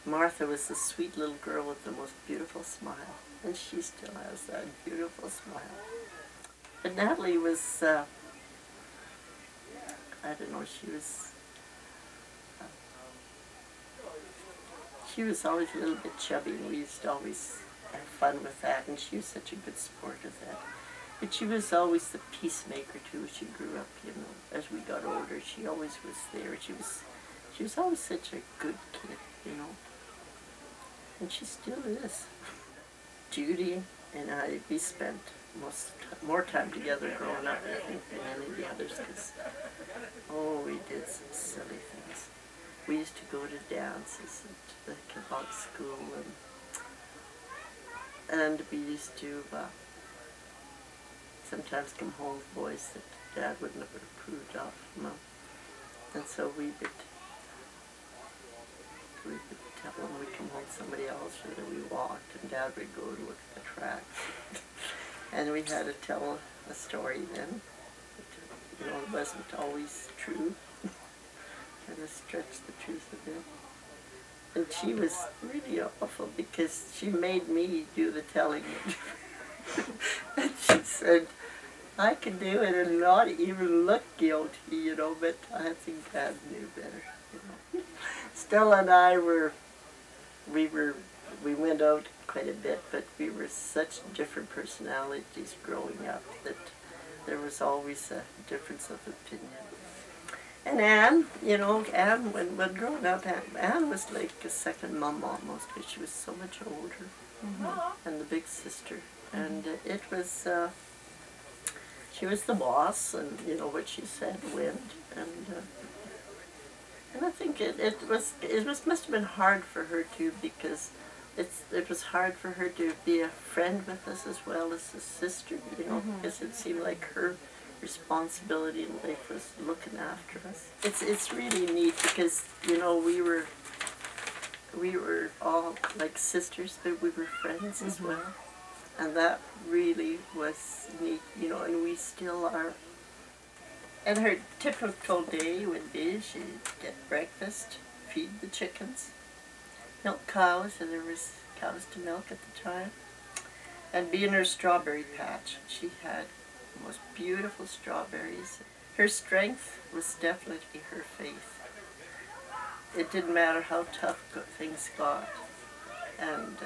Martha was the sweet little girl with the most beautiful smile, and she still has that beautiful smile. But Natalie was, I don't know, she was always a little bit chubby, and we used to always have fun with that, and she was such a good sport of that. But she was always the peacemaker too. She grew up, you know, as we got older. She always was there. She was always such a good kid, you know. And she still is. Judy and I, we spent more time together growing up, I think, than any of the others, because, oh, we did some silly things. We used to go to dances at the Quebec school, and we used to sometimes come home with boys that Dad wouldn't have approved of, Mom. And so we would tell them we'd come home with somebody else, or that we walked, and Dad would go and look at the tracks. And we had to tell a story then. But, you know, it wasn't always true. Kind of stretched the truth a bit. And she was really awful because she made me do the telling. And she said, I could do it and not even look guilty, you know, but I think Dad knew better, you know. Stella and I we went out quite a bit, but we were such different personalities growing up that there was always a difference of opinion. And Anne, you know, Anne, when growing up, Anne was like a second mom almost, because she was so much older, and the big sister. And it was, she was the boss, and, you know, what she said went. And I think it must have been hard for her too, because it was hard for her to be a friend with us as well as a sister, you know, because it seemed like her responsibility in life was looking after us. It's really neat because, you know, we were all like sisters, but we were friends as well, and that really was neat, you know, and we still are. And her typical day would be she'd get breakfast, feed the chickens, milk cows, and there was cows to milk at the time, and be in her strawberry patch. She had the most beautiful strawberries. Her strength was definitely her faith. It didn't matter how tough things got, and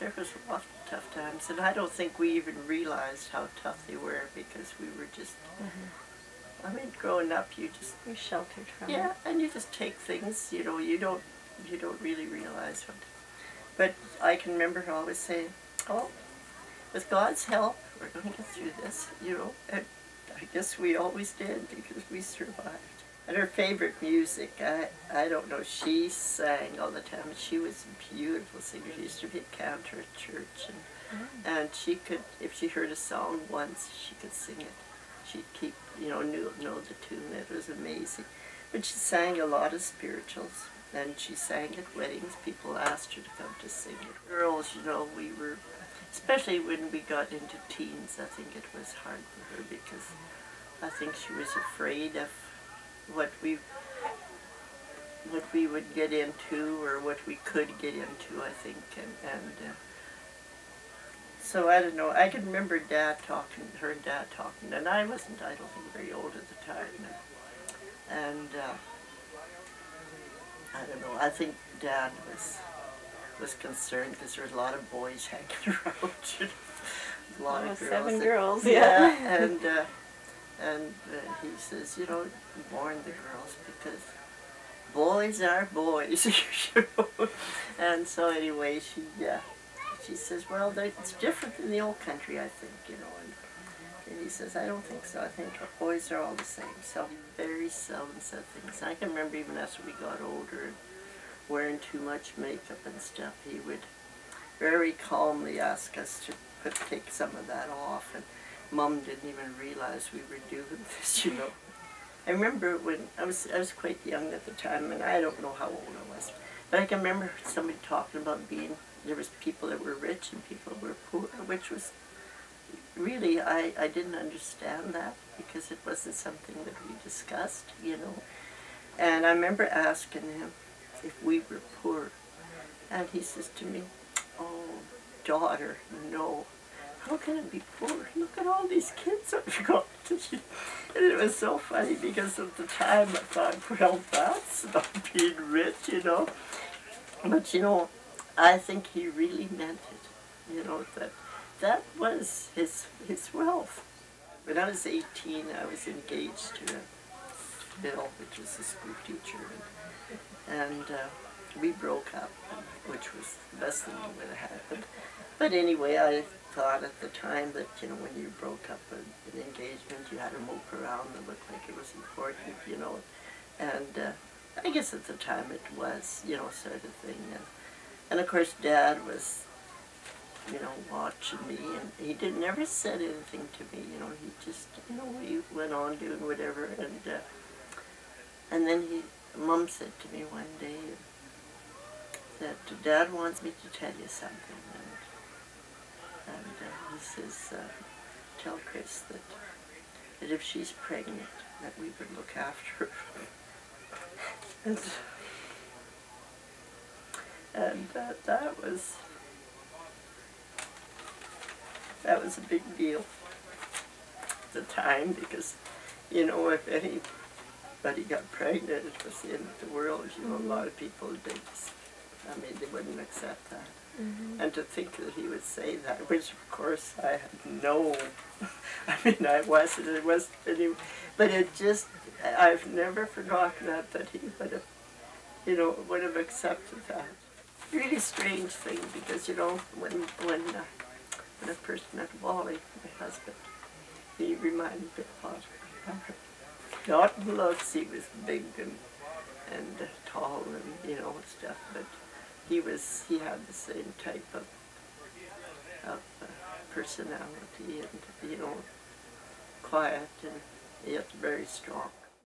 there was a lot of tough times, and I don't think we even realized how tough they were, because we were just, I mean, growing up, you sheltered from it. Yeah, and you just take things, you know, you don't really realize what. But I can remember her always saying, oh, with God's help, we're going to get through this, you know. And I guess we always did, because we survived. And her favorite music, I don't know, she sang all the time. She was a beautiful singer. She used to be a cantor at church, and she could, if she heard a song once, she could sing it. She'd keep, you know, know the tune. It was amazing. But she sang a lot of spirituals, and she sang at weddings. People asked her to come to sing it. Girls, you know, we were, especially when we got into teens, I think it was hard for her, because I think she was afraid of what we would get into, or what we could get into, I think, and so I don't know. I can remember her and Dad talking, and I don't think, very old at the time, and I don't know. I think Dad was concerned because there was a lot of boys hanging around, you know, a lot of girls. 7 girls, yeah. And he says, you know, warn the girls, because boys are boys, you know. And so anyway, she says, well, it's different in the old country, I think, you know. And he says, I don't think so. I think boys are all the same. So he very seldom said things. I can remember even as we got older and wearing too much makeup and stuff, he would very calmly ask us to take some of that off. And Mom didn't even realize we were doing this, you know. I remember when I was quite young at the time, and I don't know how old I was, but I can remember somebody talking about there was people that were rich and people that were poor, which was really, I didn't understand that, because it wasn't something that we discussed, you know. And I remember asking him if we were poor, And he says to me, "Oh, daughter, no. How can I be poor? Look at all these kids I've got." And it was so funny because at the time I thought, well, that's not being rich, you know. But, you know, I think he really meant it, you know, that was his wealth. When I was 18, I was engaged to Bill, which was a school teacher, and we broke up, which was the best thing that would have happened. But anyway, I thought at the time that, you know, when you broke up an engagement, you had to mope around and look like it was important, you know. And I guess at the time it was, you know, sort of thing. And of course, Dad was, you know, watching me, and he never said anything to me, you know. He just, you know, he went on doing whatever. And then Mom said to me one day that Dad wants me to tell you something. And he says, tell Chris that if she's pregnant, that we would look after her. and that was a big deal at the time, because, you know, if anybody got pregnant, it was the end of the world. You know, a lot of people did. I mean, they wouldn't accept that. And to think that he would say that, which of course I had no, I mean, it wasn't any, but it just, I've never forgotten that he would have, you know, would have accepted that. Really strange thing, because, you know, when I first met Wally, my husband, he reminded me a lot of him. Not in looks, he was big and tall and, you know, stuff, but he had the same type of personality, and, you know, quiet and yet very strong.